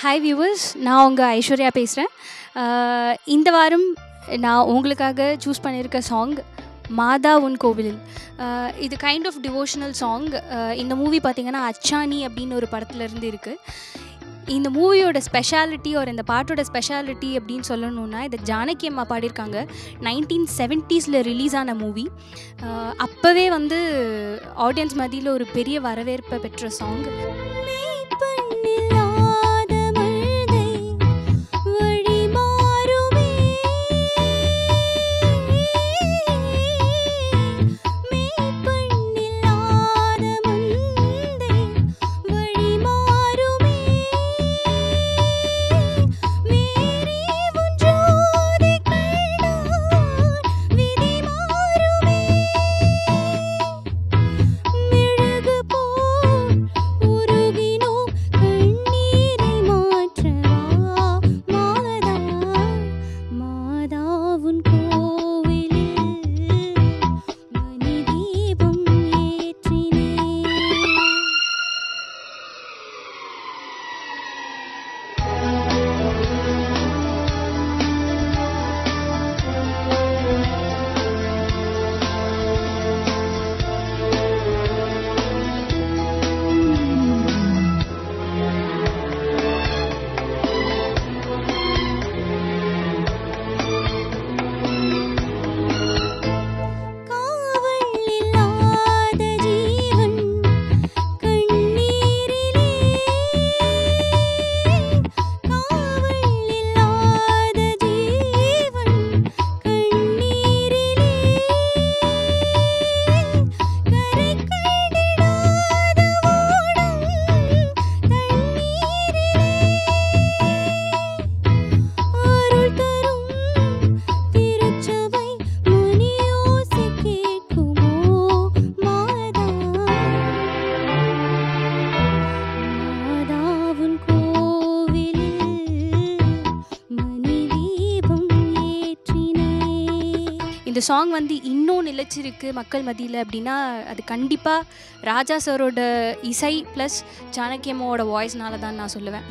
Hi viewers, நான் உங்கள் ஐஸ்வர்யா பேசுகிறேன். இந்த வாரம் நான் உங்களுக்காக சூஸ் பண்ணியிருக்க சாங் மாதா உன் கோவிலில். இது கைண்ட் ஆஃப் டிவோஷனல் சாங். இந்த மூவி பார்த்திங்கன்னா அச்சானி அப்படின்னு ஒரு படத்துலேருந்து இருக்குது. இந்த மூவியோட ஸ்பெஷாலிட்டி ஒரு இந்த பாட்டோட ஸ்பெஷாலிட்டி அப்படின்னு சொல்லணுன்னா, இதை ஜானகி அம்மா பாடியிருக்காங்க. 1970s ரிலீஸ் ஆன மூவி. அப்போவே வந்து ஆடியன்ஸ் மத்தியில் ஒரு பெரிய வரவேற்பை பெற்ற சாங். இந்த சாங் வந்து இன்னும் நிலைச்சிருக்கு மக்கள் மத்தியில் அப்படின்னா, அது கண்டிப்பாக ராஜா சாரோட இசை ப்ளஸ் ஜானகி அம்மாவோட வாய்ஸ்னால தான் நான் சொல்லுவேன்.